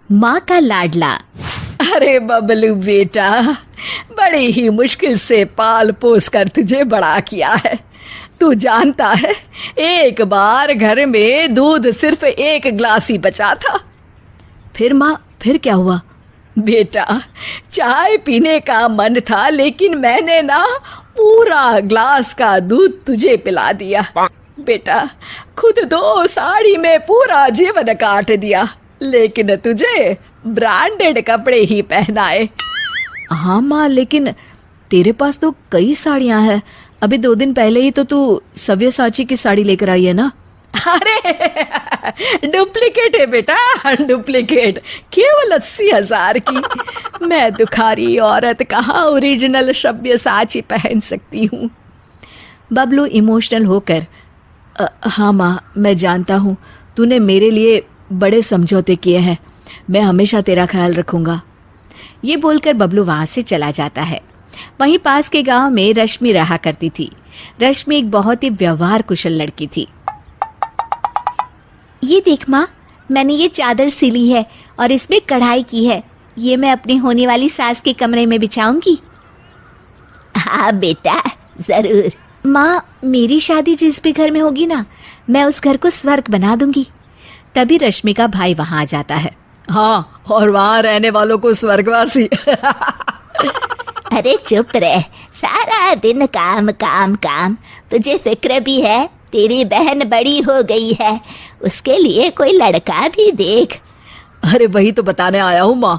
माँ का लाडला। अरे बबलू बेटा, बड़ी ही मुश्किल से पाल पोस कर तुझे बड़ा किया है। तू जानता है, एक बार घर में दूध सिर्फ 1 गिलास ही बचा था। फिर माँ, फिर क्या हुआ? बेटा, चाय पीने का मन था, लेकिन मैंने ना पूरा ग्लास का दूध तुझे पिला दिया। बेटा, खुद 2 साड़ी में पूरा जीवन काट दिया, लेकिन तुझे ब्रांडेड कपड़े ही पहनाए। हाँ माँ, लेकिन तेरे पास तो कई साड़ियाँ हैं। अभी 2 दिन पहले ही तो तू सव्यसाची की साड़ी लेकर आई है ना। अरे डुप्लीकेट है बेटा, डुप्लीकेट, केवल 80,000 की। मैं दुखारी औरत कहाँ ओरिजिनल सव्यसाची पहन सकती हूँ। बबलू इमोशनल होकर, हाँ माँ, मैं जानता हूँ तूने मेरे लिए बड़े समझौते किए हैं। मैं हमेशा तेरा ख्याल रखूंगा। ये बोलकर बबलू वहाँ से चला जाता है। वहीं पास के गांव में रश्मि रहा करती थी। रश्मि एक बहुत ही व्यवहार कुशल लड़की थी। ये देख माँ, मैंने ये चादर सिली है और इसमें कढ़ाई की है। ये मैं अपनी होने वाली सास के कमरे में बिछाऊंगी। हाँ बेटा, जरूर। माँ, मेरी शादी जिस भी घर में होगी ना, मैं उस घर को स्वर्ग बना दूंगी। तभी रश्मि का भाई वहां आ जाता है। हाँ, और वहां रहने वालों को स्वर्गवासी। अरे चुप रह, सारा दिन काम काम काम। तुझे फिक्र भी है, तेरी बहन बड़ी हो गई है, उसके लिए कोई लड़का भी देख। अरे वही तो बताने आया हूँ माँ।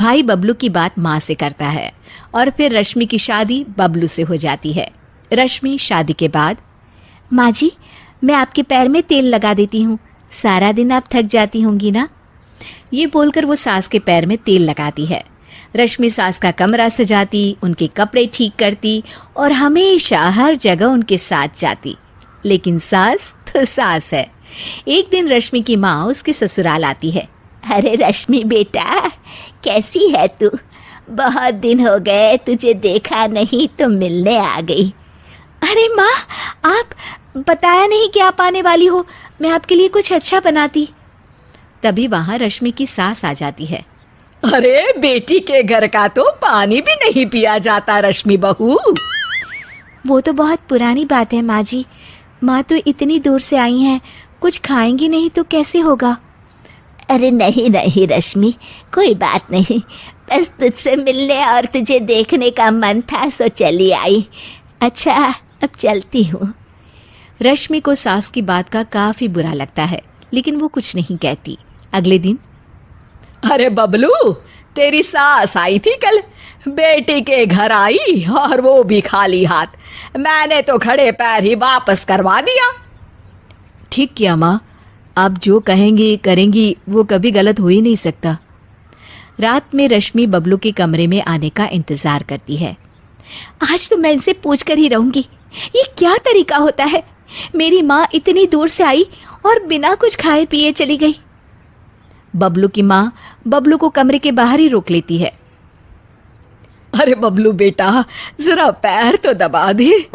भाई बबलू की बात माँ से करता है और फिर रश्मि की शादी बबलू से हो जाती है। रश्मि शादी के बाद, माँ जी, मैं आपके पैर में तेल लगा देती हूँ, सारा दिन आप थक जाती होंगी ना। ये बोलकर वो सास के पैर में तेल लगाती है। रश्मि सास का कमरा सजाती, उनके कपड़े ठीक करती और हमेशा हर जगह उनके साथ जाती। लेकिन सास तो सास है। एक दिन रश्मि की माँ उसके ससुराल आती है। अरे रश्मि बेटा, कैसी है तू? बहुत दिन हो गए, तुझे देखा नहीं तो मिलने आ गई। अरे माँ, आप बताया नहीं कि आप आने वाली हो, मैं आपके लिए कुछ अच्छा बनाती। तभी वहां रश्मि की सास आ जाती है। अरे बेटी के घर का तो पानी भी नहीं पिया जाता रश्मि बहू। वो तो बहुत पुरानी बात है माँ जी। माँ तो इतनी दूर से आई हैं, कुछ खाएंगी नहीं तो कैसे होगा। अरे नहीं नहीं रश्मि, कोई बात नहीं, बस तुझसे मिलने और तुझे देखने का मन था, सो चली आई। अच्छा, अब चलती हूँ। रश्मि को सास की बात का काफी बुरा लगता है, लेकिन वो कुछ नहीं कहती। अगले दिन, अरे बबलू, तेरी सास आई थी कल, बेटी के घर आई और वो भी खाली हाथ। मैंने तो खड़े पैर ही वापस करवा दिया। ठीक किया माँ, आप जो कहेंगी करेंगी वो कभी गलत हो ही नहीं सकता। रात में रश्मि बबलू के कमरे में आने का इंतजार करती है। आज तो मैं इनसे पूछ कर ही रहूंगी, ये क्या तरीका होता है। मेरी माँ इतनी दूर से आई और बिना कुछ खाए पिए चली गई। बबलू की माँ बबलू को कमरे के बाहर ही रोक लेती है। अरे बबलू बेटा, जरा पैर तो दबा दे।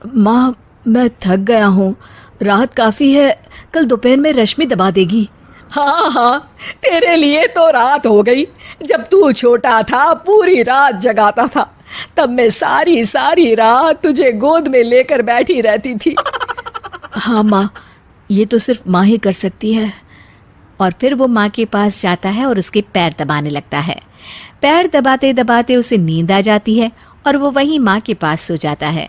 माँ, मैं थक गया हूँ, रात काफी है, कल दोपहर में रश्मि दबा देगी। हाँ हाँ, तेरे लिए तो रात हो गई। जब तू छोटा था पूरी रात जगाता था, तब मैं सारी सारी रात तुझे गोद में लेकर बैठी रहती थी। हाँ माँ, ये तो सिर्फ माँ ही कर सकती है। और फिर वो माँ के पास जाता है और उसके पैर दबाने लगता है। पैर दबाते दबाते उसे नींद आ जाती है और वो वहीं माँ के पास सो जाता है।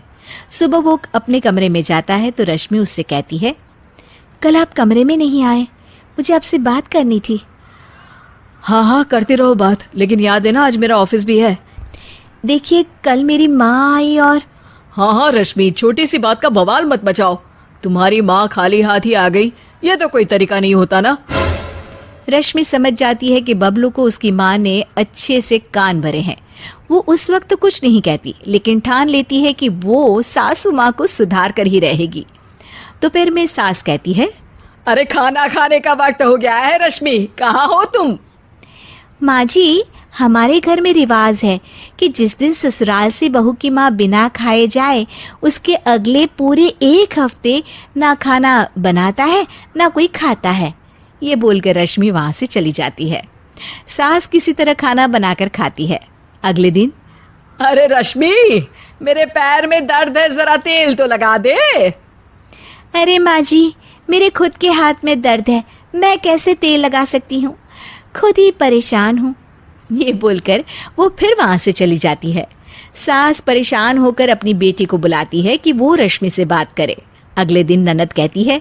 सुबह वो अपने कमरे में जाता है तो रश्मि उससे कहती है, कल आप कमरे में नहीं आए, मुझे आपसे बात करनी थी। हाँ हाँ, करते रहो बात, लेकिन याद है ना आज मेरा ऑफिस भी है। देखिए, कल मेरी माँ आई और... हाँ हाँ रश्मि, छोटी सी बात का बवाल मत मचाओ। तुम्हारी माँ खाली हाथ ही आ गई, ये तो कोई तरीका नहीं होता ना। रश्मि समझ जाती है कि बबलू को उसकी माँ ने अच्छे से कान भरे हैं। वो उस वक्त तो कुछ नहीं कहती, लेकिन ठान लेती है कि वो सासू माँ को सुधार कर ही रहेगी। तो फिर में सास कहती है, अरे खाना खाने का वक्त हो गया है रश्मि, कहाँ हो तुम? माँ जी, हमारे घर में रिवाज है कि जिस दिन ससुराल से बहू की माँ बिना खाए जाए, उसके अगले पूरे 1 हफ्ते ना खाना बनाता है ना कोई खाता है। ये बोलकर रश्मि वहां से चली जाती है। सास किसी तरह खाना बनाकर खाती है। अगले दिन, अरे रश्मि, मेरे पैर में दर्द है, जरा तेल तो लगा दे। अरे माँ जी, मेरे खुद के हाथ में दर्द है, मैं कैसे तेल लगा सकती हूँ, खुद ही परेशान हूँ। ये बोलकर वो फिर वहां से चली जाती है। सास परेशान होकर अपनी बेटी को बुलाती है कि वो रश्मि से बात करे। अगले दिन ननद कहती है,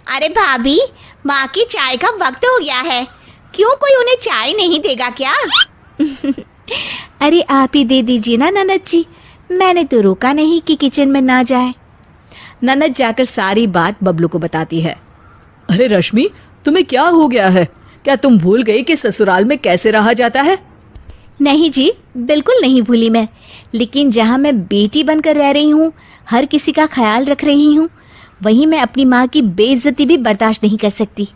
अरे भाभी, माँ की चाय का वक्त हो गया है, क्यों कोई उन्हें चाय नहीं देगा क्या? अरे आप ही दे दीजिए ना ननद जी, मैंने तो रोका नहीं कि किचन में ना जाए। ननद जाकर सारी बात बबलू को बताती है। अरे रश्मि, तुम्हें क्या हो गया है? क्या तुम भूल गई कि ससुराल में कैसे रहा जाता है? नहीं जी, बिल्कुल नहीं भूली मैं, लेकिन जहाँ मैं बेटी बनकर रह रही हूँ, हर किसी का ख्याल रख रही हूँ, वहीं मैं अपनी माँ की बेइज्जती भी बर्दाश्त नहीं कर सकती।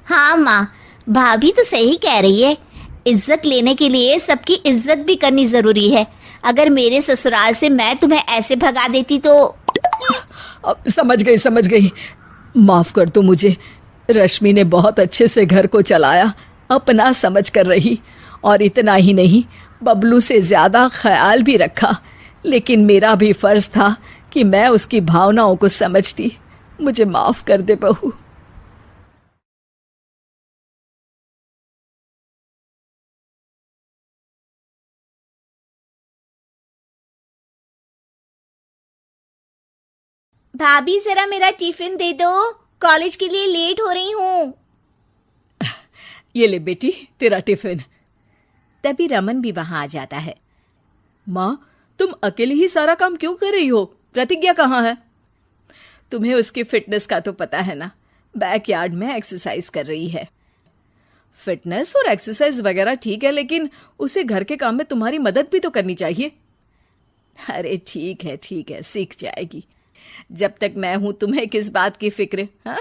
हाँ माँ, भाभी तो सही कह रही है, इज्जत लेने के लिए सबकी इज्जत भी करनी जरूरी है। अगर मेरे ससुराल से मैं तुम्हें ऐसे भगा देती तो। अब समझ गई, माफ कर दो मुझे। रश्मि ने बहुत अच्छे से घर को चलाया, अपना समझ कर रही, और इतना ही नहीं, बबलू से ज्यादा ख्याल भी रखा। लेकिन मेरा भी फर्ज था कि मैं उसकी भावनाओं को समझती। मुझे माफ कर दे बहू। भाभी जरा मेरा टिफिन दे दो, कॉलेज के लिए लेट हो रही हूँ। ये ले बेटी, तेरा टिफिन। तभी रमन भी वहां आ जाता है। माँ, तुम अकेले ही सारा काम क्यों कर रही हो? प्रतिज्ञा कहाँ है? तुम्हें उसकी फिटनेस का तो पता है ना, बैकयार्ड में एक्सरसाइज कर रही है। फिटनेस और एक्सरसाइज वगैरह ठीक है, लेकिन उसे घर के काम में तुम्हारी मदद भी तो करनी चाहिए। अरे ठीक है, सीख जाएगी। जब तक मैं हूं, तुम्हें किस बात की फिक्र? हाँ?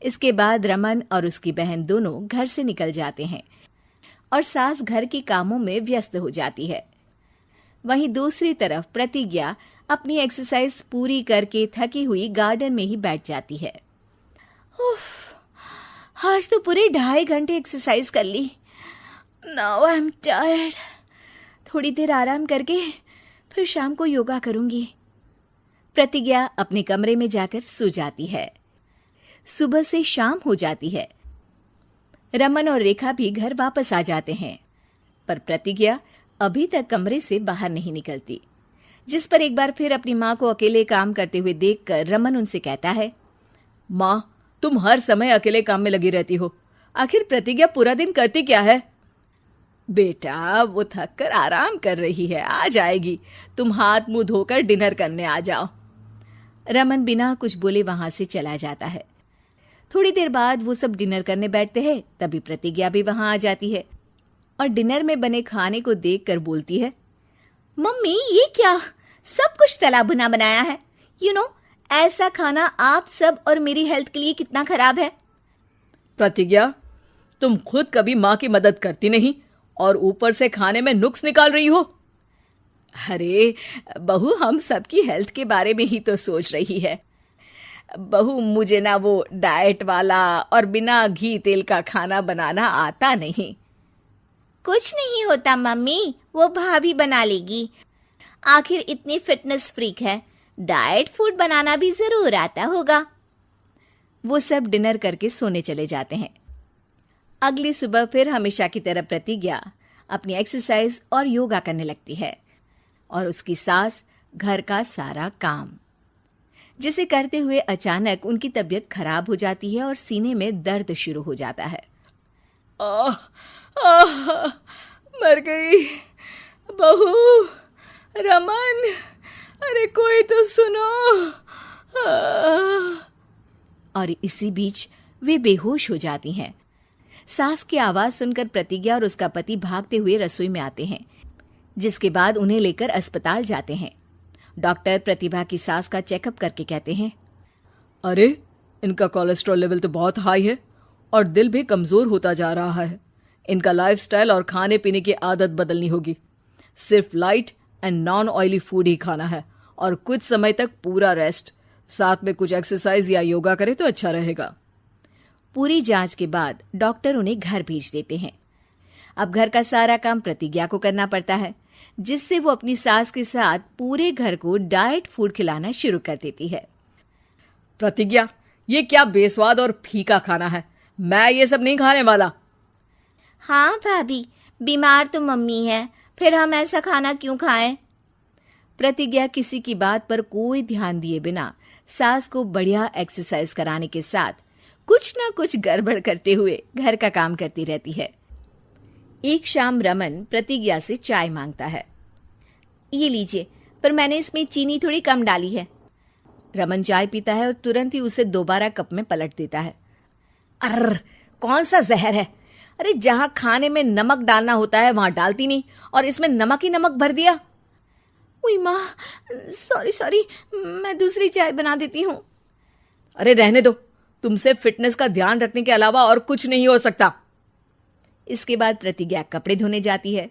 इसके बाद रमन और उसकी बहन दोनों घर से निकल जाते हैं और सास घर के कामों में व्यस्त हो जाती है। वहीं दूसरी तरफ प्रतिज्ञा अपनी एक्सरसाइज पूरी करके थकी हुई गार्डन में ही बैठ जाती है। आज तो पूरे 2.5 घंटे एक्सरसाइज कर ली। Now I am tired. थोड़ी देर आराम करके फिर शाम को योगा करूंगी। प्रतिज्ञा अपने कमरे में जाकर सो जाती है। सुबह से शाम हो जाती है। रमन और रेखा भी घर वापस आ जाते हैं, पर प्रतिज्ञा अभी तक कमरे से बाहर नहीं निकलती, जिस पर एक बार फिर अपनी माँ को अकेले काम करते हुए देखकर रमन उनसे कहता है, माँ, तुम हर समय अकेले काम में लगी रहती हो, आखिर प्रतिज्ञा पूरा दिन करती क्या है? बेटा, वो थक कर आराम कर रही है, आ जाएगी। तुम हाथ मुंह धोकर डिनर करने आ जाओ। रमन बिना कुछ बोले वहां से चला जाता है। थोड़ी देर बाद वो सब डिनर करने बैठते हैं। तभी प्रतिज्ञा भी वहां आ जाती है और डिनर में बने खाने को देखकर बोलती है, मम्मी, ये क्या, सब कुछ तला भुना बनाया है। ऐसा खाना आप सब और मेरी हेल्थ के लिए कितना खराब है। प्रतिज्ञा, तुम खुद कभी माँ की मदद करती नहीं और ऊपर से खाने में नुक्स निकाल रही हो। अरे बहू, हम सबकी हेल्थ के बारे में ही तो सोच रही है। बहू, मुझे ना वो डाइट वाला और बिना घी तेल का खाना बनाना आता नहीं। कुछ नहीं होता मम्मी, वो भाभी बना लेगी। आखिर इतनी फिटनेस फ्रीक है, डाइट फूड बनाना भी जरूर आता होगा। वो सब डिनर करके सोने चले जाते हैं। अगली सुबह फिर हमेशा की तरह प्रतिज्ञा अपनी एक्सरसाइज और योगा करने लगती है और उसकी सास घर का सारा काम, जिसे करते हुए अचानक उनकी तबीयत खराब हो जाती है और सीने में दर्द शुरू हो जाता है। मर गई बहू। रमन, अरे कोई तो सुनो। और इसी बीच वे बेहोश हो जाती हैं। सास की आवाज सुनकर प्रतिज्ञा और उसका पति भागते हुए रसोई में आते हैं, जिसके बाद उन्हें लेकर अस्पताल जाते हैं। डॉक्टर प्रतिभा की सास का चेकअप करके कहते हैं, अरे इनका कोलेस्ट्रॉल लेवल तो बहुत हाई है और दिल भी कमजोर होता जा रहा है। इनका लाइफस्टाइल और खाने पीने की आदत बदलनी होगी। सिर्फ light and non oily food ही खाना है और कुछ समय तक पूरा रेस्ट, साथ में कुछ एक्सरसाइज या योगा करे तो अच्छा रहेगा। पूरी जांच के बाद डॉक्टर उन्हें घर भेज देते हैं। अब घर का सारा काम प्रतिज्ञा को करना पड़ता है, जिससे वो अपनी सास के साथ पूरे घर को डाइट फूड खिलाना शुरू कर देती है। प्रतिज्ञा, ये क्या बेस्वाद और फीका खाना है, मैं ये सब नहीं खाने वाला। हाँ भाभी, बीमार तो मम्मी है, फिर हम ऐसा खाना क्यों खाएं? प्रतिज्ञा किसी की बात पर कोई ध्यान दिए बिना सास को बढ़िया एक्सरसाइज कराने के साथ कुछ ना कुछ गड़बड़ करते हुए घर का काम करती रहती है। एक शाम रमन प्रतिज्ञा से चाय मांगता है। ये लीजिए, पर मैंने इसमें चीनी थोड़ी कम डाली है। रमन चाय पीता है और तुरंत ही उसे दोबारा कप में पलट देता है। अर्र, कौन सा जहर है? अरे जहां खाने में नमक डालना होता है वहां डालती नहीं, और इसमें नमक ही नमक भर दिया। उई माँ, सॉरी, मैं दूसरी चाय बना देती हूँ। अरे रहने दो, तुमसे फिटनेस का ध्यान रखने के अलावा और कुछ नहीं हो सकता। इसके बाद प्रतिज्ञा कपड़े धोने जाती है,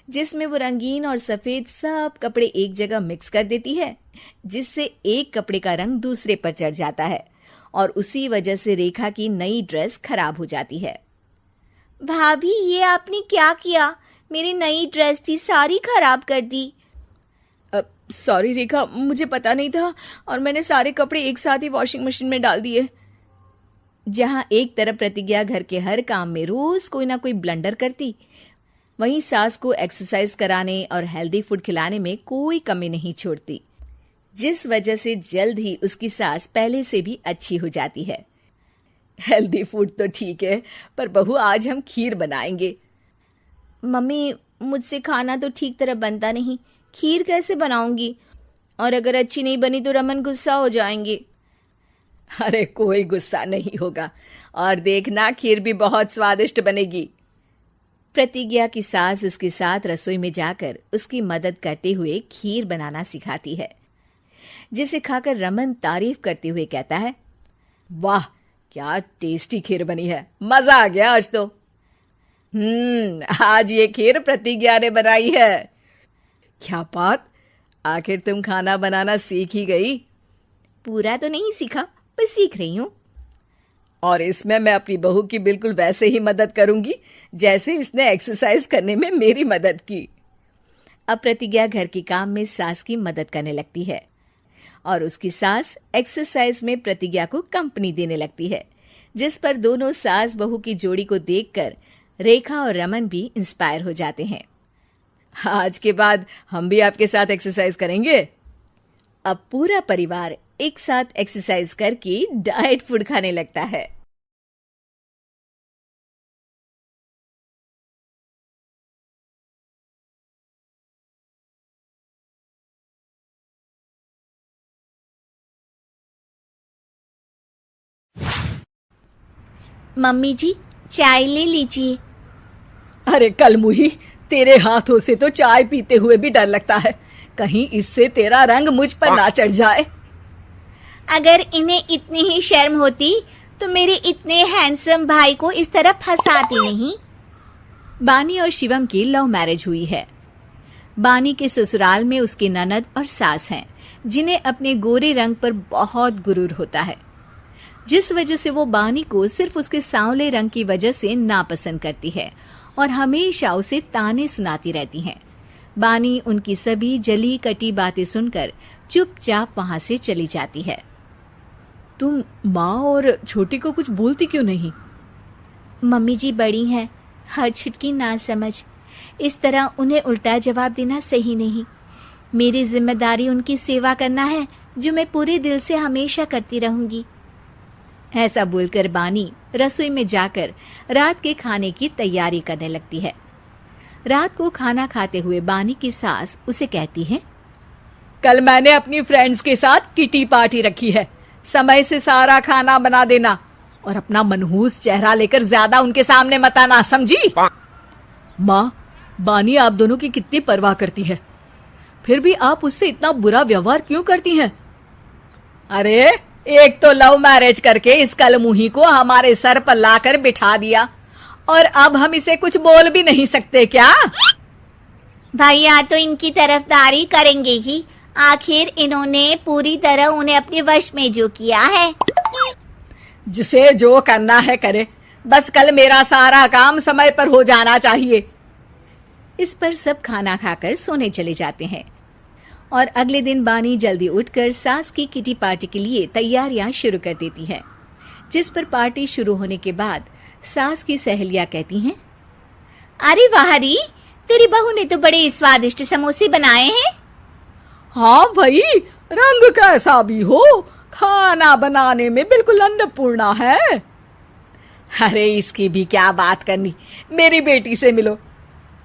जिसमें वो रंगीन और सफेद सब कपड़े एक जगह मिक्स कर देती है, जिससे एक कपड़े का रंग दूसरे पर चढ़ जाता है और उसी वजह से रेखा की नई ड्रेस खराब हो जाती है। भाभी, ये आपने क्या किया? मेरी नई ड्रेस थी, सारी खराब कर दी। सॉरी रेखा, मुझे पता नहीं था और मैंने सारे कपड़े एक साथ ही वॉशिंग मशीन में डाल दिए। जहां एक तरफ प्रतिज्ञा घर के हर काम में रोज कोई ना कोई ब्लंडर करती, वहीं सास को एक्सरसाइज कराने और हेल्दी फूड खिलाने में कोई कमी नहीं छोड़ती, जिस वजह से जल्द ही उसकी सास पहले से भी अच्छी हो जाती है। हेल्दी फूड तो ठीक है, पर बहू आज हम खीर बनाएंगे। मम्मी, मुझसे खाना तो ठीक तरह बनता नहीं, खीर कैसे बनाऊंगी? और अगर अच्छी नहीं बनी तो रमन गुस्सा हो जाएंगे। अरे कोई गुस्सा नहीं होगा, और देखना खीर भी बहुत स्वादिष्ट बनेगी। प्रतिज्ञा की सास उसके साथ रसोई में जाकर उसकी मदद करते हुए खीर बनाना सिखाती है, जिसे खाकर रमन तारीफ करते हुए कहता है, वाह क्या टेस्टी खीर बनी है, मजा आ गया आज तो। आज ये खीर प्रतिज्ञा ने बनाई है। क्या बात, आखिर तुम खाना बनाना सीख ही गई? पूरा तो नहीं सीखा, पर सीख रही हूँ। और इसमें मैं अपनी बहू की बिल्कुल वैसे ही मदद करूंगी जैसे इसने एक्सरसाइज करने में मेरी मदद की। अब प्रतिज्ञा घर के काम में सास की मदद करने लगती है और उसकी सास एक्सरसाइज में प्रतिज्ञा को कंपनी देने लगती है, जिस पर दोनों सास बहू की जोड़ी को देखकर रेखा और रमन भी इंस्पायर हो जाते हैं। आज के बाद हम भी आपके साथ एक्सरसाइज करेंगे। अब पूरा परिवार एक साथ एक्सरसाइज करके डाइट फूड खाने लगता है। मम्मी जी, चाय ले लीजिए। अरे कलमुही, तेरे हाथों से तो चाय पीते हुए भी डर लगता है, कहीं इससे तेरा रंग मुझ पर ना चढ़ जाए। अगर इन्हें इतनी ही शर्म होती तो मेरे इतने हैंडसम भाई को इस तरह फंसाती नहीं। बानी और शिवम की लव मैरिज हुई है। बानी के ससुराल में उसकी ननद और सास हैं, जिन्हें अपने गोरे रंग पर बहुत गुरूर होता है, जिस वजह से वो बानी को सिर्फ उसके सांवले रंग की वजह से नापसंद करती है और हमेशा उसे ताने सुनाती रहती हैं। बानी उनकी सभी जली कटी बातें सुनकर चुपचाप वहां से चली जाती है। तुम माँ और छोटी को कुछ बोलती क्यों नहीं? मम्मी जी बड़ी हैं, हर छुटकी ना समझ, इस तरह उन्हें उल्टा जवाब देना सही नहीं। मेरी जिम्मेदारी उनकी सेवा करना है, जो मैं पूरे दिल से हमेशा करती रहूंगी। ऐसा बोलकर बानी रसोई में जाकर रात के खाने की तैयारी करने लगती है। रात को खाना खाते हुए बानी की सास उसे कहती है, कल मैंने अपनी फ्रेंड्स के साथ किटी पार्टी रखी है, समय से सारा खाना बना देना और अपना मनहूस चेहरा लेकर ज्यादा उनके सामने मत आना, समझी? माँ, बानी आप दोनों की कितनी परवाह करती है, फिर भी आप उससे इतना बुरा व्यवहार क्यों करती हैं? अरे एक तो लव मैरिज करके इस कलमुही को हमारे सर पर लाकर बिठा दिया और अब हम इसे कुछ बोल भी नहीं सकते क्या? भैया तो इनकी तरफदारी करेंगे ही, आखिर इन्होंने पूरी तरह उन्हें अपने वश में जो किया है। जिसे जो करना है करे, बस कल मेरा सारा काम समय पर हो जाना चाहिए। इस पर सब खाना खाकर सोने चले जाते हैं और अगले दिन बानी जल्दी उठकर सास की किटी पार्टी के लिए तैयारियां शुरू कर देती है, जिस पर पार्टी शुरू होने के बाद सास की सहेलियां कहती हैं, अरे वाह री, तेरी बहू ने तो बड़े स्वादिष्ट समोसे बनाए हैं। हाँ भाई, रंग कैसा भी हो, खाना बनाने में बिल्कुल अन्नपूर्णा है। अरे इसकी भी क्या बात करनी, मेरी बेटी से मिलो,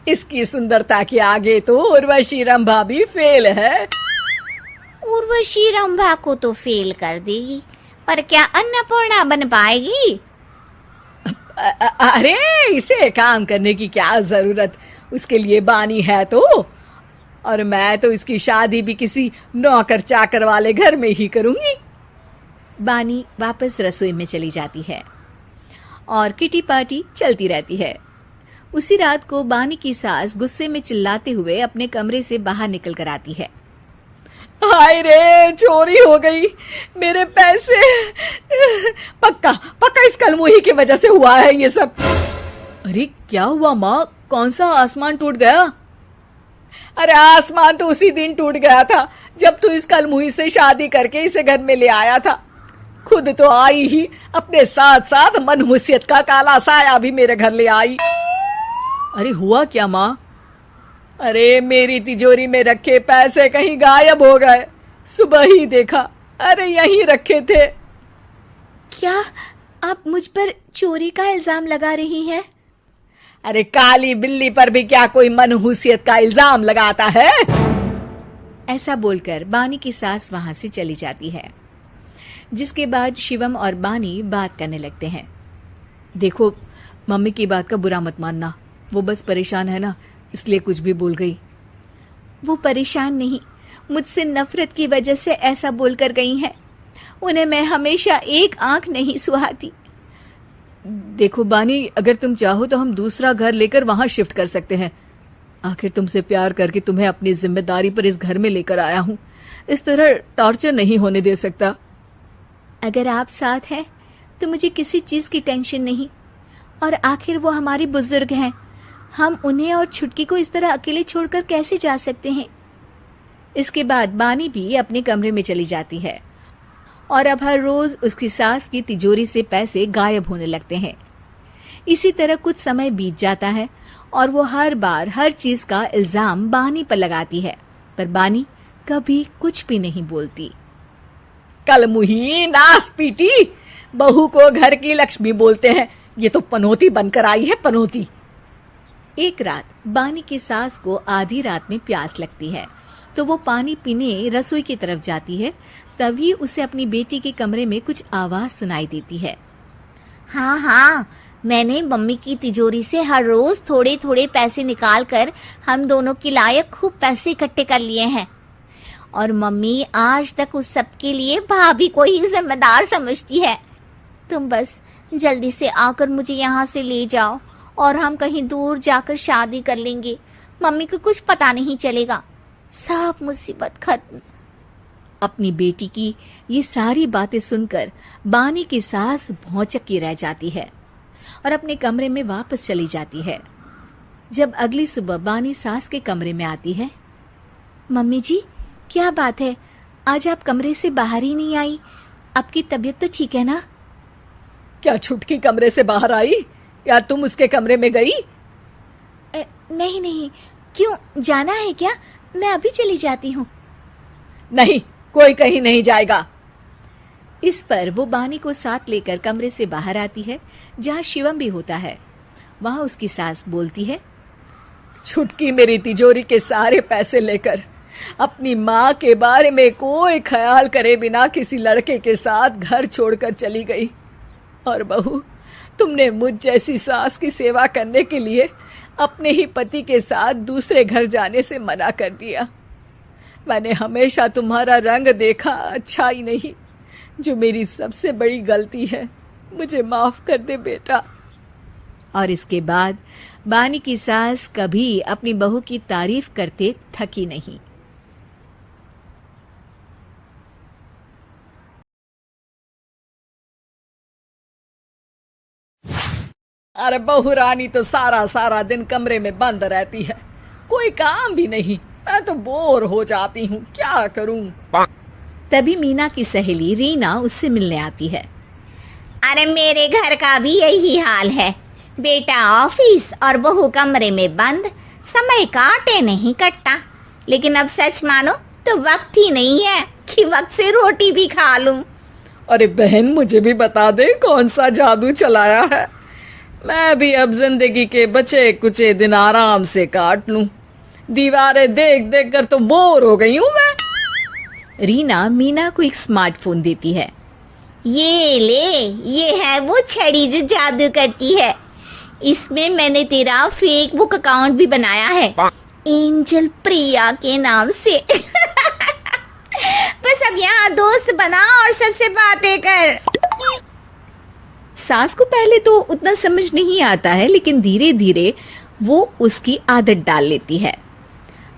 इसकी सुंदरता के आगे तो उर्वशी रंभा भी फेल है। उर्वशी रंभा को तो फेल कर देगी, पर क्या अन्नपूर्णा बन पाएगी? अरे इसे काम करने की क्या जरूरत, उसके लिए बानी है तो। और मैं तो इसकी शादी भी किसी नौकर चाकर वाले घर में ही करूंगी। बानी वापस रसोई में चली जाती है और किटी पार्टी चलती रहती है। उसी रात को बानी की सास गुस्से में चिल्लाते हुए अपने कमरे से बाहर निकल कर आती है। हाय रे, चोरी हो गई मेरे पैसे। पक्का पक्का इस कलमुही की वजह से हुआ है ये सब। अरे क्या हुआ माँ, कौन सा आसमान टूट गया? अरे आसमान तो उसी दिन टूट गया था जब तू इस कलमुही से शादी करके इसे घर में ले आया था। खुद तो आई ही, अपने साथ साथ मनहूसियत का काला साया भी मेरे घर ले आई। अरे हुआ क्या माँ? अरे मेरी तिजोरी में रखे पैसे कहीं गायब हो गए, सुबह ही देखा, अरे यहीं रखे थे। क्या आप मुझ पर चोरी का इल्जाम लगा रही हैं? अरे काली बिल्ली पर भी क्या कोई मनहूसियत का इल्जाम लगाता है? ऐसा बोलकर बानी की सास वहां से चली जाती है, जिसके बाद शिवम और बानी बात करने लगते हैं। देखो, मम्मी की बात का बुरा मत मानना, वो बस परेशान है ना, इसलिए कुछ भी बोल गई। वो परेशान नहीं, मुझसे नफरत की वजह से ऐसा बोलकर गई हैं। उन्हें मैं हमेशा एक आंख नहीं सुहाती। देखो बानी, अगर तुम चाहो तो हम दूसरा घर लेकर वहां शिफ्ट कर सकते हैं। आखिर तुमसे प्यार करके तुम्हें अपनी जिम्मेदारी पर इस घर में लेकर आया हूं, इस तरह टॉर्चर नहीं होने दे सकता। अगर आप साथ हैं तो मुझे किसी चीज की टेंशन नहीं, और आखिर वो हमारी बुजुर्ग हैं, हम उन्हें और छुटकी को इस तरह अकेले छोड़कर कैसे जा सकते हैं। इसके बाद बानी भी अपने कमरे में चली जाती है और अब हर रोज उसकी सास की तिजोरी से पैसे गायब होने लगते हैं। इसी तरह कुछ समय बीत जाता है और वो हर बार हर चीज का इल्जाम बानी पर लगाती है, पर बानी कभी कुछ भी नहीं बोलती। कल मुही नास पीटी, बहू को घर की लक्ष्मी बोलते हैं, ये तो पनौती बनकर आई है, पनौती। एक रात बानी की सास को आधी रात में प्यास लगती है, तो वो पानी पीने रसोई की तरफ जाती है। तभी उसे अपनी बेटी के कमरे में कुछ आवाज सुनाई देती है। हाँ हाँ, मैंने मम्मी की तिजोरी से हर रोज थोड़े थोड़े पैसे निकाल कर हम दोनों के लायक खूब पैसे इकट्ठे कर लिए हैं, और मम्मी आज तक उस सब के लिए भाभी को ही जिम्मेदार समझती है। तुम बस जल्दी से आकर मुझे यहाँ से ले जाओ और हम कहीं दूर जाकर शादी कर लेंगे। मम्मी को कुछ पता नहीं चलेगा, सब मुसीबत खत्म। अपनी बेटी की ये सारी बातें सुनकर बानी की सास भौचक्की रह जाती है और अपने कमरे में वापस चली जाती है। जब अगली सुबह बानी सास के कमरे में आती है, मम्मी जी क्या बात है, आज आप कमरे से बाहर ही नहीं आई? आपकी तबीयत तो ठीक है ना? क्या छुटकी कमरे से बाहर आई या तुम उसके कमरे में गई? नहीं नहीं, क्यों, जाना है क्या? मैं अभी चली जाती हूँ। नहीं, कोई कहीं नहीं जाएगा। इस पर वो बानी को साथ लेकर कमरे से बाहर आती है, जहाँ शिवम भी होता है। वहां उसकी सास बोलती है, छुटकी मेरी तिजोरी के सारे पैसे लेकर अपनी माँ के बारे में कोई ख्याल करे बिना किसी लड़के के साथ घर छोड़कर चली गई। और बहू, तुमने मुझ जैसी सास की सेवा करने के लिए अपने ही पति के साथ दूसरे घर जाने से मना कर दिया। मैंने हमेशा तुम्हारा रंग देखा अच्छा ही नहीं, जो मेरी सबसे बड़ी गलती है। मुझे माफ कर दे बेटा। और इसके बाद बानी की सास कभी अपनी बहू की तारीफ करते थकी नहीं। अरे बहू रानी तो सारा सारा दिन कमरे में बंद रहती है, कोई काम भी नहीं। मैं तो बोर हो जाती हूँ, क्या करूँ। तभी मीना की सहेली रीना उससे मिलने आती है। अरे मेरे घर का भी यही हाल है, बेटा ऑफिस और बहू कमरे में बंद, समय काटे नहीं कटता। लेकिन अब सच मानो तो वक्त ही नहीं है कि वक्त से रोटी भी खा लूं। अरे बहन, मुझे भी बता दे कौन सा जादू चलाया है, मैं भी अब जिंदगी के बचे कुचे दिन आराम से काट लूं। दीवारें देख देख कर तो बोर हो गई हूं मैं। रीना मीना को एक स्मार्टफोन देती है। ये ले, ये है वो छड़ी जो जादू करती है। इसमें मैंने तेरा फेसबुक अकाउंट भी बनाया है, एंजल प्रिया के नाम से। बस अब यहाँ दोस्त बना और सबसे बातें कर। सास को पहले तो उतना समझ नहीं आता है, लेकिन धीरे धीरे वो उसकी आदत डाल लेती है।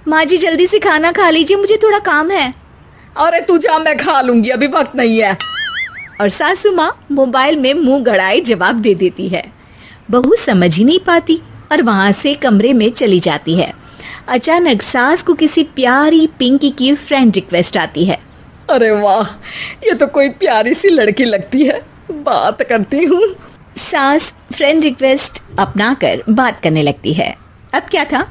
माँ जी जल्दी से खाना खा लीजिए, मुझे थोड़ा काम है। अरे तू जा, मैं खा लूंगी, अभी वक्त नहीं है। और सासू माँ मोबाइल में मुंह गड़ाए जवाब दे देती है। बहू समझ ही नहीं पाती और वहां से कमरे में चली जाती है। अचानक सास को किसी प्यारी पिंकी की फ्रेंड रिक्वेस्ट आती है। अरे वाह, ये तो कोई प्यारी सी लड़की लगती है, बात करती हूँ। सास फ्रेंड रिक्वेस्ट अपनाकर बात करने लगती है। अब क्या था,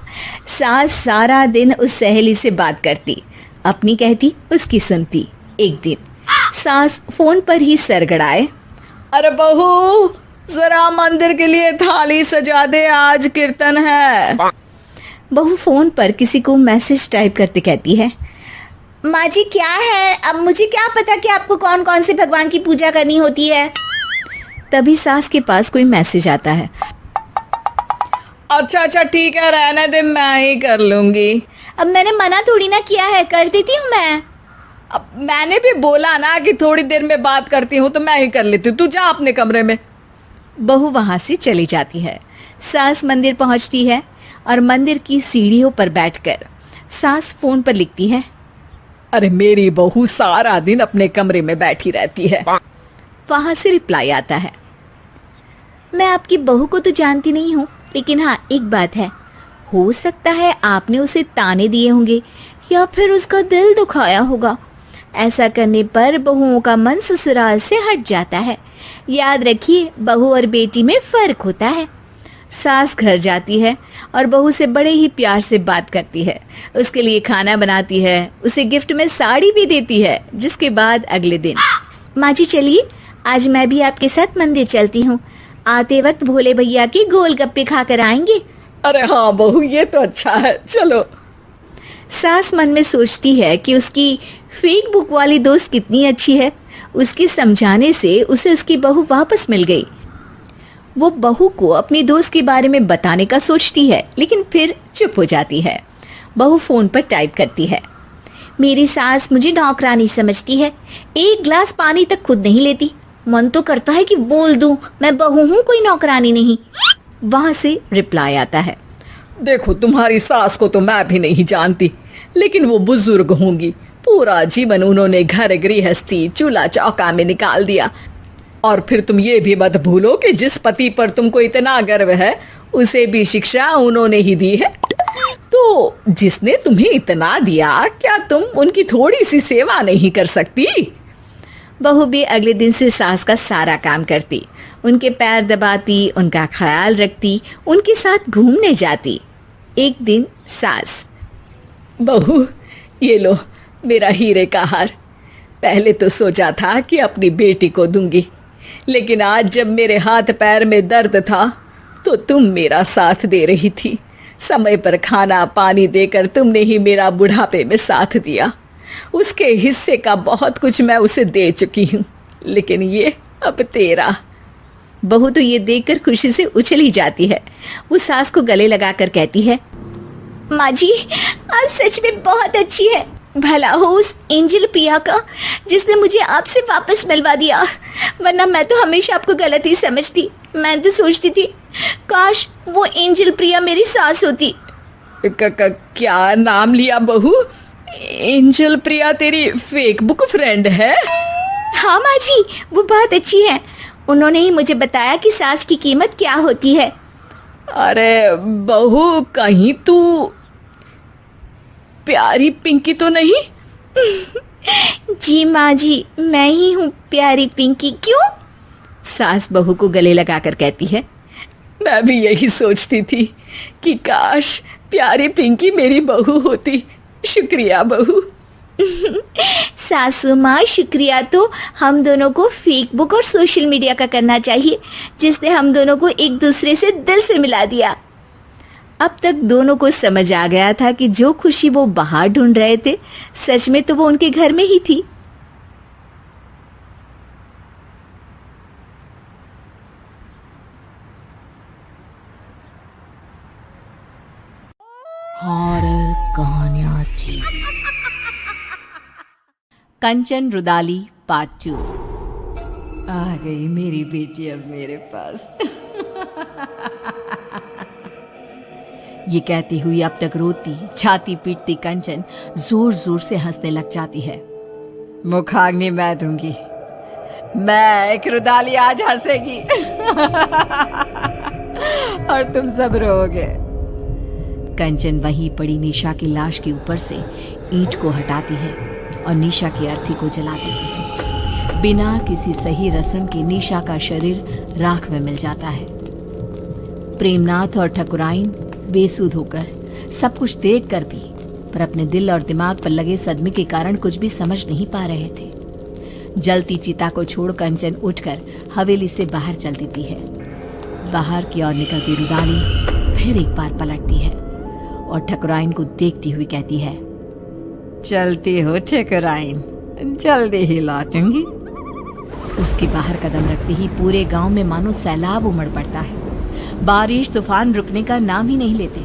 सास सारा दिन उस सहेली से बात करती, अपनी कहती, उसकी सुनती। एक दिन सास फोन पर ही सरगड़ाए, अरे बहू जरा मंदिर के लिए थाली सजा दे, आज कीर्तन है। बहू फोन पर किसी को मैसेज टाइप करते कहती है, माँ जी क्या है, अब मुझे क्या पता कि आपको कौन कौन से भगवान की पूजा करनी होती है। तभी सास के पास कोई मैसेज आता है। अच्छा अच्छा ठीक है, रहने दे, मैं ही कर लूंगी। अब मैंने मना थोड़ी ना किया है, कर देती हूँ मैं। अब मैंने भी बोला ना कि थोड़ी देर में बात करती हूँ, तो मैं ही कर लेती हूँ, तू जा अपने कमरे में। बहू वहां से चली जाती है। सास मंदिर पहुंचती है और मंदिर की सीढ़ियों पर बैठकर सास फोन पर लिखती है, अरे मेरी बहू सारा दिन अपने कमरे में बैठी रहती है। वहां से रिप्लाई आता है, मैं आपकी बहू को तो जानती नहीं हूँ, लेकिन हाँ एक बात है, हो सकता है आपने उसे ताने दिए होंगे या फिर उसका दिल दुखाया होगा। ऐसा करने पर बहुओं का मन ससुराल से हट जाता है। याद रखिए, बहू और बेटी में फर्क होता है। सास घर जाती है और बहू से बड़े ही प्यार से बात करती है, उसके लिए खाना बनाती है, उसे गिफ्ट में साड़ी भी देती है। जिसके बाद अगले दिन, माँ जी चलिए, आज मैं भी आपके साथ मंदिर चलती हूँ, आते वक्त भोले भैया के गोलगप्पे खाकर आएंगे। अरे हाँ बहू, ये तो अच्छा है, चलो। सास मन में सोचती है कि उसकी फेक बुक वाली दोस्त कितनी अच्छी है। उसके समझाने से उसे उसकी बहू वापस मिल गई। वो बहू को अपनी दोस्त के बारे में बताने का सोचती है, लेकिन फिर चुप हो जाती है। बहू फोन पर टाइप करती है, मेरी सास मुझे नौकरानी समझती है, एक गिलास पानी तक खुद नहीं लेती। मन तो करता है कि बोल दूं, मैं बहू हूँ, कोई नौकरानी नहीं। वहां से रिप्लाई आता है, देखो तुम्हारी सास को तो मैं भी नहीं जानती, लेकिन वो बुजुर्ग होंगी, पूरा जीवन उन्होंने घर गृहस्थी चूल्हा चौका में निकाल दिया। और फिर तुम ये भी मत भूलो कि जिस पति पर तुमको इतना गर्व है, उसे भी शिक्षा उन्होंने ही दी है। तो जिसने तुम्हें इतना दिया, क्या तुम उनकी थोड़ी सी सेवा नहीं कर सकती? बहू भी अगले दिन से सास का सारा काम करती, उनके पैर दबाती, उनका ख्याल रखती, उनके साथ घूमने जाती। एक दिन सास, बहू ये लो मेरा हीरे का हार, पहले तो सोचा था कि अपनी बेटी को दूंगी, लेकिन आज जब मेरे हाथ पैर में दर्द था तो तुम मेरा साथ दे रही थी। समय पर खाना पानी देकर तुमने ही मेरा बुढ़ापे में साथ दिया। उसके हिस्से का बहुत कुछ मैं उसे दे चुकी हूँ, लेकिन ये अब तेरा। बहू तो ये देखकर खुशी से उछली जाती है। वो सास को गले लगाकर कहती है, माँ जी आप सच में बहुत अच्छी है, भला हो उस एंजल प्रिया का जिसने मुझे आपसे वापस मिलवा दिया, वरना मैं तो हमेशा आपको गलत ही समझती। मैं तो सोचती थी काश वो एंजल प्रिया मेरी सास होती। क्या नाम लिया बहू? एंजल प्रिया तेरी फेक बुक फ्रेंड है? हाँ माँ जी, वो बहुत अच्छी है, उन्होंने ही मुझे बताया कि सास की कीमत क्या होती है। अरे बहू, कहीं तू प्यारी पिंकी तो नहीं? जी माँ जी, मैं ही हूँ प्यारी पिंकी। क्यों? सास बहू को गले लगाकर कहती है। मैं भी यही सोचती थी कि काश प्यारी पिंकी मेरी बहू होती। शुक्रिया बहू। सासू माँ, शुक्रिया तो हम दोनों को फेसबुक और सोशल मीडिया का करना चाहिए, जिसने हम दोनों को एक दूसरे से दिल से मिला दिया। अब तक दोनों को समझ आ गया था कि जो खुशी वो बाहर ढूंढ रहे थे, सच में तो वो उनके घर में ही थी। हॉरर कहानियां थी। कंचन रुदाली पार्ट 2। आ गई मेरी बेटी अब मेरे पास। ये कहती हुई अब तक रोती छाती पीटती कंचन जोर जोर से हंसने लग जाती है। मुखाग्नि मैं दूंगी, मैं एक रुदाली आज हंसेगी और तुम सब रोओगे। कंचन वहीं पड़ी निशा की लाश के ऊपर से ईंट को हटाती है और निशा की अर्थी को जला देती है। बिना किसी सही रस्म के निशा का शरीर राख में मिल जाता है। प्रेमनाथ और ठकुराइन बेसुध होकर सब कुछ देख कर भी पर अपने दिल और दिमाग पर लगे सदमे के कारण कुछ भी समझ नहीं पा रहे थे। जलती चिता को छोड़ कंचन उठकर हवेली से बाहर चल देती है। बाहर की ओर निकलती रुदाली फिर एक बार पलटती है और ठकुराइन को देखती हुई कहती है, चलती हो ठकुराइन, जल्दी ही लौटूंगी। उसके बाहर कदम रखते ही पूरे गांव में मानो सैलाब उमड़ पड़ता है। बारिश तूफान रुकने का नाम ही नहीं लेते।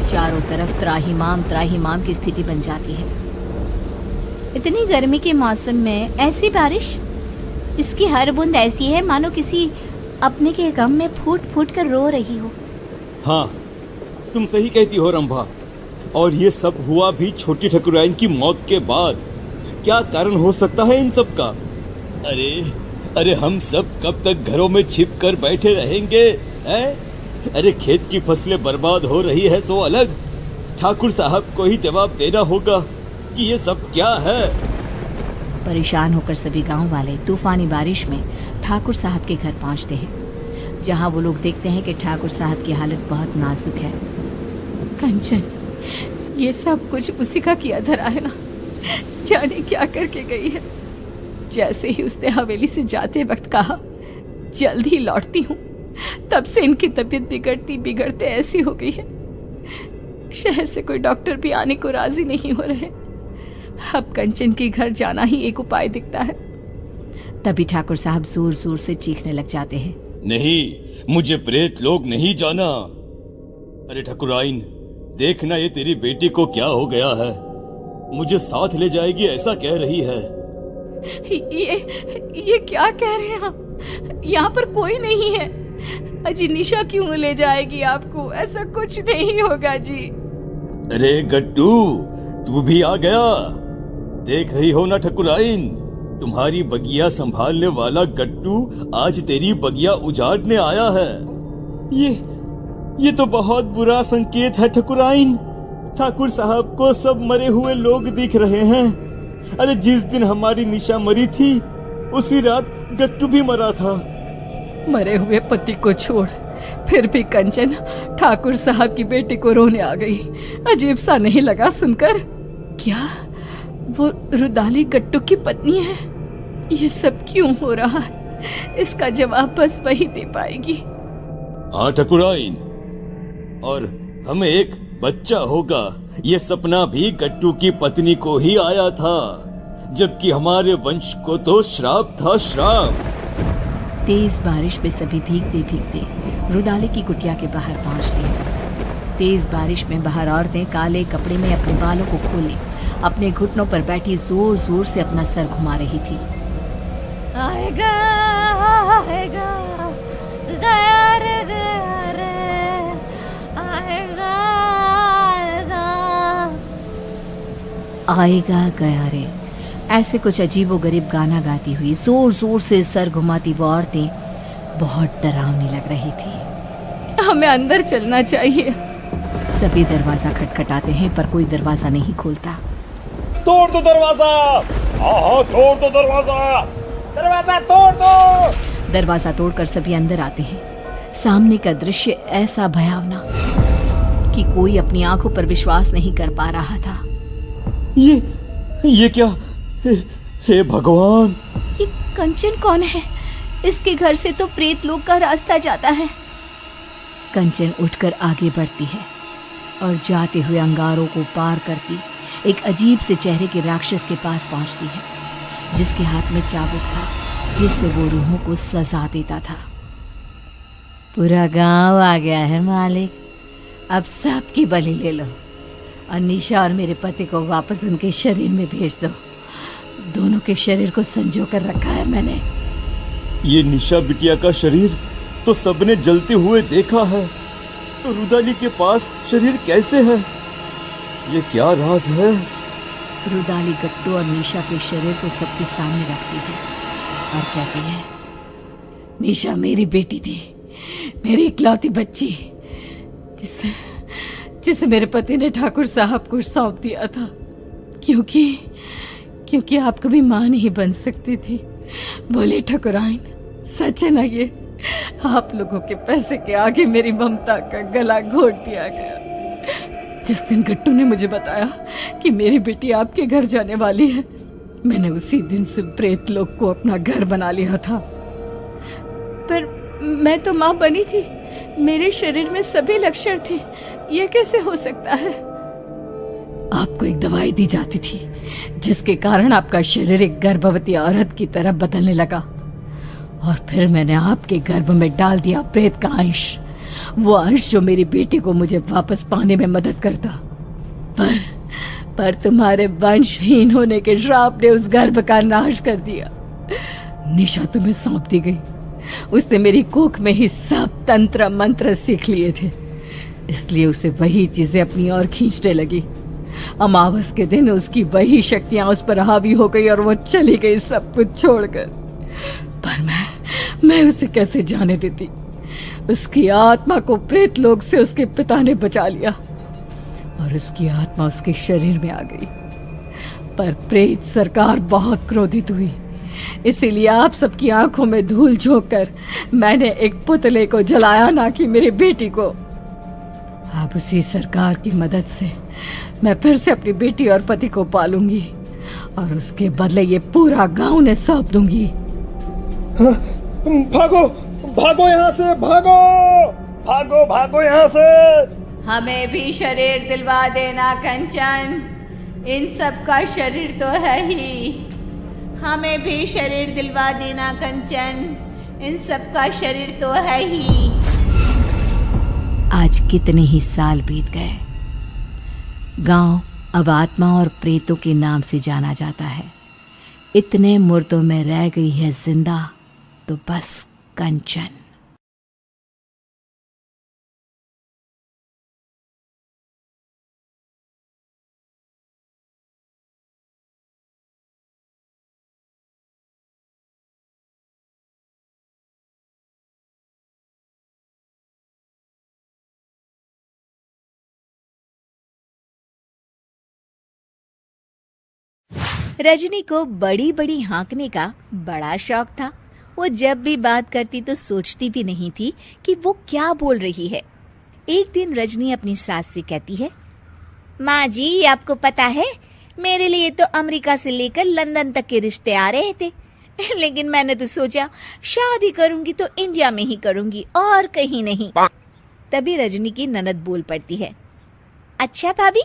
चारों तरफ त्राहिमाम की स्थिति बन जाती है। इतनी गर्मी के मौसम में ऐसी बारिश, इसकी हर बूंद ऐसी है मानो किसी अपने के गम में फूट फूट कर रो रही हो। हाँ, तुम सही कहती हो रंभा। और ये सब हुआ भी छोटी ठकुराइन की मौत के बाद। क्या कारण हो सकता है इन सब का? अरे हम सब कब तक घरों में छिप कर बैठे रहेंगे, हैं? अरे खेत की फसलें बर्बाद हो रही है सो अलग, ठाकुर साहब को ही जवाब देना होगा कि ये सब क्या है। परेशान होकर सभी गांव वाले तूफानी बारिश में ठाकुर साहब के घर पहुंचते हैं, जहां वो लोग देखते हैं कि ठाकुर साहब की हालत बहुत नाजुक है। कंचन, ये सब कुछ उसी का किया धरा है ना, जाने क्या करके गई है। जैसे ही उसने हवेली से जाते वक्त कहा जल्द ही लौटती हूँ, तब से इनकी तबीयत बिगड़ते ऐसी हो गई है। शहर से कोई डॉक्टर भी आने को राजी नहीं हो रहे। अब कंचन के घर जाना ही एक उपाय दिखता है। तभी ठाकुर साहब जोर जोर से चीखने लग जाते हैं, नहीं, मुझे प्रेत लोग नहीं जाना। अरे ठकुराइन, देखना ये तेरी बेटी को क्या हो गया है। मुझे साथ ले जाएगी ऐसा कह रही है। ये क्या कह रहे हैं आप? यहाँ पर कोई नहीं है। अजी, निशा क्यों ले जाएगी आपको? ऐसा कुछ नहीं होगा जी। अरे गट्टू, तू भी आ गया। देख रही हो ना ठकुराइन, तुम्हारी बगिया संभालने वाला गट्टू आज तेरी बगिया उजाड़ने आया है। ये तो बहुत बुरा संकेत है ठकुराइन। ठाकुर साहब को सब मरे हुए लोग दिख रहे हैं। अरे जिस दिन हमारी निशा मरी थी, उसी रात गट्टू भी मरा था। मरे हुए पति को छोड़ फिर भी कंचन ठाकुर साहब की बेटी को रोने आ गई। अजीब सा नहीं लगा सुनकर? क्या वो रुदाली गट्टू की पत्नी है? ये सब क्यों हो रहा है? इसका जवाब बस वही दे पाएगी। हाँ ठकुराइन, और हमें एक बच्चा होगा, ये सपना भी गट्टू की पत्नी को ही आया था, जबकि हमारे वंश को तो श्राप था, श्राप। तेज बारिश में सभी भीगते भीगते रुदाली की कुटिया के बाहर पहुंचते हैं। तेज बारिश में बाहर औरतें काले कपड़े में अपने बालों को खोले अपने घुटनों पर बैठी जोर जोर से अपना सर घुमा रही थी। आएगा आएगा गया रे आएगा आएगा गया रे, ऐसे कुछ अजीबोगरीब गाना गाती हुई जोर जोर से सर घुमाती वो औरतें बहुत डरावनी लग रही थी। हमें अंदर चलना चाहिए। सभी दरवाजा खटखटाते हैं पर कोई दरवाजा नहीं खोलता। तोड़ दो दरवाजा। हाँ, तोड़ दो दरवाजा। दरवाजा तोड़ दो। दरवाजा तोड़कर सभी अंदर आते हैं। सामने का दृश्य ऐसा भयावना कि कोई अपनी आंखों पर विश्वास नहीं कर पा रहा था। ये क्या? हे भगवान! ये कंचन कौन है? इसके घर से तो प्रेत लोक का रास्ता जाता है। कंचन उठकर आगे बढ़ती है और जाते हुए अंगारों को पार करती एक अजीब से चेहरे के राक्षस के पास पहुंचती है, जिसके हाथ में चाबुक था, जिससे वो रूहों को सजा देता था। पूरा गांव आ गया है मालिक, अब सबकी बलि ले लो और निशा और मेरे पति को वापस उनके शरीर में भेज दो। दोनों के शरीर को संजो कर रखा है मैंने। ये निशा बिटिया का शरीर तो सबने जलते हुए देखा है, तो रुदाली के पास शरीर कैसे है? ये क्या राज है? रुदाली गट्टू और निशा के शरीर को सबके सामने रखती है और कहती है, निशा मेरी बेटी थी, मेरी इकलौती बच्ची, जिसे मेरे पति ने ठाकुर साहब को सौंप दिया था, क्योंकि आप कभी मां नहीं बन सकती थी। बोली ठकुराइन, सच है ना ये? आप लोगों के पैसे के आगे मेरी ममता का गला घोट दिया गया। जिस दिन गट्टू ने मुझे बताया कि मेरी बेटी आपके घर जाने वाली है, मैंने उसी दिन से प्रेत लोक को अपना घर बना लिया था। पर मैं तो मां बनी थी, मेरे शरीर में सभी लक्षण थे, यह कैसे हो सकता है? आपको एक दवाई दी जाती थी जिसके कारण आपका शरीर एक गर्भवती औरत की तरह बदलने लगा, और फिर मैंने आपके गर्भ में डाल दिया प्रेत का अंश, वो अंश जो मेरी बेटी को मुझे वापस पाने में मदद करता। पर तुम्हारे वंशहीन होने के श्राप ने उस गर्भ का नाश कर दिया। निशा तुम्हें सौंप दी गई, उसने मेरी कोख में ही सब तंत्र मंत्र सीख लिए थे, इसलिए उसे वही चीजें अपनी ओर खींचने लगी। अमावस के दिन उसकी वही शक्तियां उस पर हावी हो गई और वो चली गई सब कुछ छोड़कर। पर मैं उसे कैसे जाने देती? उसकी आत्मा को प्रेत लोक से उसके पिता ने बचा लिया और उसकी आत्मा उसके शरीर में आ गई। पर प्रेत सरकार बहुत क्रोधित हुई, इसीलिए आप सबकी आंखों में धूल झोंक कर मैंने एक पुतले को जलाया, ना कि मेरी बेटी को। अब उसी सरकार की मदद से मैं फिर से अपनी बेटी और पति को पालूंगी और उसके बदले ये पूरा गांव ने सौंप दूंगी। भागो भागो यहाँ से, भागो भागो भागो यहाँ से। हमें भी शरीर दिलवा देना कंचन, इन सब का शरीर तो है ही। हमें भी शरीर दिलवा देना कंचन, इन सब का शरीर तो है ही। आज कितने ही साल बीत गए, गांव अब आत्मा और प्रेतों के नाम से जाना जाता है। इतने मुर्दों में रह गई है जिंदा तो बस कंचन। रजनी को बड़ी बड़ी हाँकने का बड़ा शौक था। वो जब भी बात करती तो सोचती भी नहीं थी कि वो क्या बोल रही है। एक दिन रजनी अपनी सास से कहती है, माँ जी आपको पता है, मेरे लिए तो अमेरिका से लेकर लंदन तक के रिश्ते आ रहे थे, लेकिन मैंने तो सोचा शादी करूंगी तो इंडिया में ही करूंगी और कहीं नहीं। तभी रजनी की ननद बोल पड़ती है, अच्छा भाभी,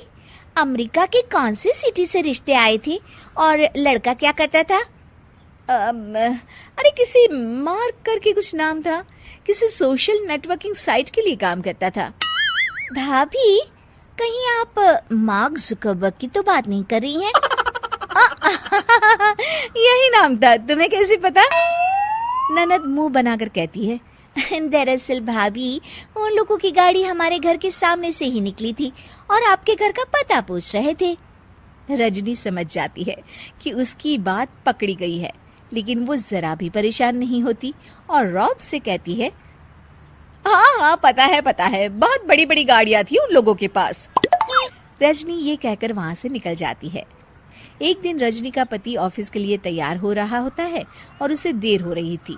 अमेरिका के कौन सी सिटी से रिश्ते आए थे और लड़का क्या करता था? अरे किसी मार्क करके कुछ नाम था, किसी सोशल नेटवर्किंग साइट के लिए काम करता था। भाभी कहीं आप मार्क जुकरबर्ग की तो बात नहीं कर रही हैं? यही नाम था, तुम्हें कैसे पता? ननद मुंह बनाकर कहती है, दरअसल भाभी उन लोगों की गाड़ी हमारे घर के सामने से ही निकली थी और आपके घर का पता पूछ रहे थे। रजनी समझ जाती है कि उसकी बात पकड़ी गई है, लेकिन वो जरा भी परेशान नहीं होती और रॉब से कहती है, हाँ हाँ पता है, बहुत बड़ी बड़ी गाड़ियां थी उन लोगों के पास। रजनी ये कहकर वहां से निकल जाती है। एक दिन रजनी का पति ऑफिस के लिए तैयार हो रहा होता है और उसे देर हो रही थी।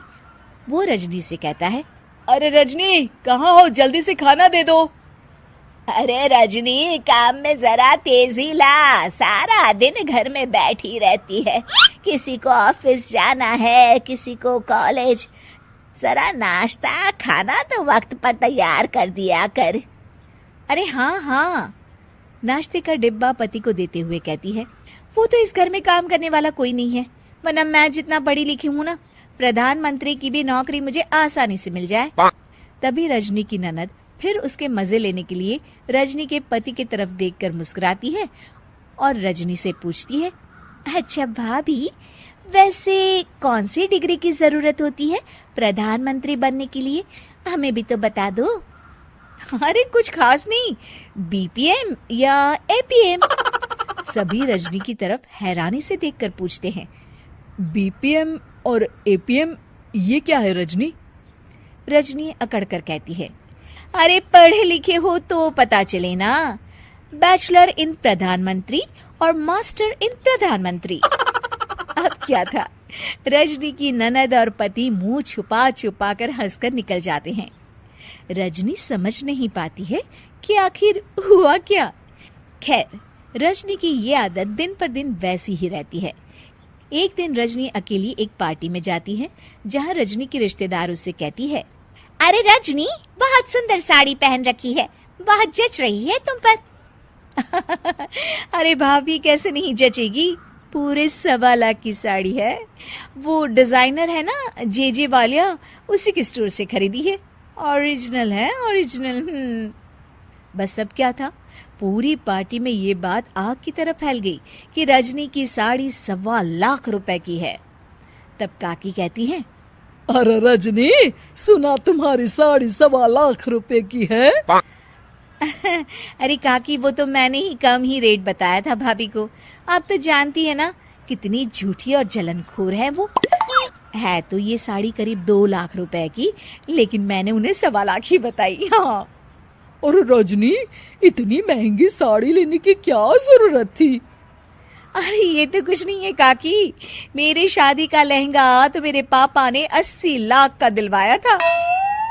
वो रजनी से कहता है, अरे रजनी, कहाँ हो? जल्दी से खाना दे दो। अरे रजनी, काम में जरा तेजी ला, सारा दिन घर में बैठी रहती है। किसी को ऑफिस जाना है, किसी को कॉलेज। जरा नाश्ता खाना तो वक्त पर तैयार कर दिया कर। अरे हाँ, नाश्ते का डिब्बा पति को देते हुए कहती है, वो तो इस घर में काम करने वाला कोई नहीं है, वरना मैं जितना पढ़ी लिखी हूँ ना, प्रधानमंत्री की भी नौकरी मुझे आसानी से मिल जाए। तभी रजनी की ननद फिर उसके मजे लेने के लिए रजनी के पति की तरफ देखकर मुस्कुराती है और रजनी से पूछती है, अच्छा भाभी, वैसे कौन सी डिग्री की जरूरत होती है प्रधानमंत्री बनने के लिए? हमें भी तो बता दो। अरे कुछ खास नहीं, बीपीएम या एपीएम। सभी रजनी की तरफ हैरानी से देखकर पूछते हैं, बीपीएम और एपीएम ये क्या है रजनी? रजनी अकड़कर कहती है, अरे पढ़े लिखे हो तो पता चले ना, बैचलर इन प्रधानमंत्री और मास्टर इन प्रधानमंत्री। अब क्या था, रजनी की ननद और पति मुंह छुपा छुपा कर हंसकर निकल जाते हैं। रजनी समझ नहीं पाती है कि आखिर हुआ क्या। खैर, रजनी की ये आदत दिन पर दिन वैसी ही रहती है। एक दिन रजनी अकेली एक पार्टी में जाती है, जहाँ रजनी की रिश्तेदार उससे कहती है, अरे रजनी, बहुत सुंदर साड़ी पहन रखी है, बहुत जच रही है तुम पर। अरे भाभी, कैसे नहीं जचेगी, पूरे 1.25 लाख की साड़ी है। वो डिजाइनर है ना, जे वालिया, उसी के स्टोर से खरीदी है। ओरिजिनल है, ओरिजिनल। बस अब क्या था, पूरी पार्टी में ये बात आग की तरह फैल गई कि रजनी की साड़ी 1.25 लाख रुपए की है। तब काकी कहती है, अरे रजनी, सुना तुम्हारी साड़ी 1.25 लाख रुपए की है। अरे काकी, वो तो मैंने ही कम ही रेट बताया था भाभी को। आप तो जानती है ना कितनी झूठी और जलनखोर है वो। है तो ये साड़ी करीब 2 लाख रुपए की, लेकिन मैंने उन्हें 1.25 लाख ही बताई। हाँ। और रजनी, इतनी महंगी साड़ी लेने की क्या जरूरत थी? अरे ये तो कुछ नहीं है काकी, मेरे शादी का लहंगा तो मेरे पापा ने 80 लाख का दिलवाया था।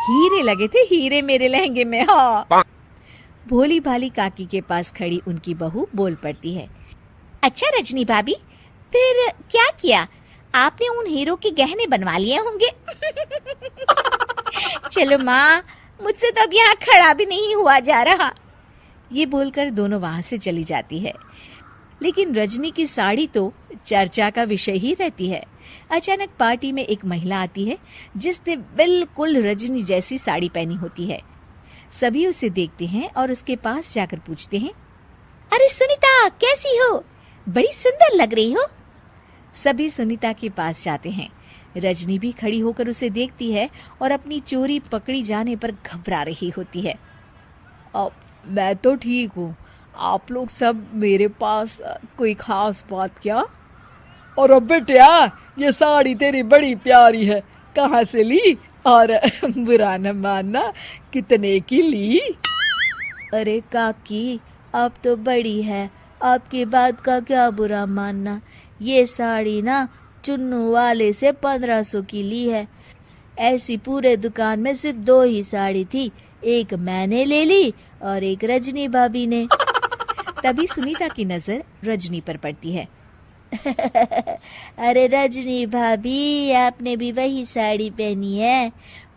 हीरे लगे थे, हीरे मेरे लहंगे में। हाँ। भोली भाली काकी के पास खड़ी उनकी बहू बोल पड़ती है, अच्छा रजनी भाभी, फिर क्या किया? आपने उन हीरो के गहने बनवा लिए होंगे। चलो माँ, मुझसे तो अब यहाँ खड़ा भी नहीं हुआ जा रहा। ये बोलकर दोनों वहां से चली जाती है। लेकिन रजनी की साड़ी तो चर्चा का विषय ही रहती है। अचानक पार्टी में एक महिला आती है जिसने बिल्कुल रजनी जैसी साड़ी पहनी होती है। सभी उसे देखते हैं और उसके पास जाकर पूछते हैं, अरे सुनीता, कैसी हो? बड़ी सुंदर लग रही हो। सभी सुनीता के पास जाते हैं। रजनी भी खड़ी होकर उसे देखती है और अपनी चोरी पकड़ी जाने पर घबरा रही होती है। मैं तो ठीक हूँ, आप लोग सब मेरे पास कोई खास बात क्या? और अब बेटिया, ये साड़ी तेरी बड़ी प्यारी है, कहाँ से ली? और बुरा न मानना, कितने की ली? अरे काकी, अब तो बड़ी है, आपकी बात का क्या बुरा मानना। ये साड़ी ना चुन्नू वाले से 1500 की ली है। ऐसी पूरे दुकान में सिर्फ 2 ही साड़ी थी, एक मैंने ले ली और एक रजनी भाभी ने। तभी सुनीता की नजर रजनी पर पड़ती है। अरे रजनी भाभी, आपने भी वही साड़ी पहनी है।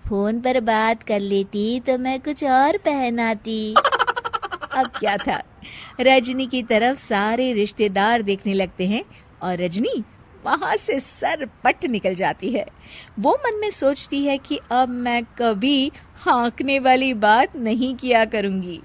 फोन पर बात कर लेती तो मैं कुछ और पहनाती। अब क्या था, रजनी की तरफ सारे रिश्तेदार देखने लगते हैं और रजनी वहां से सरपट निकल जाती है। वो मन में सोचती है कि अब मैं कभी हाँकने वाली बात नहीं किया करूंगी।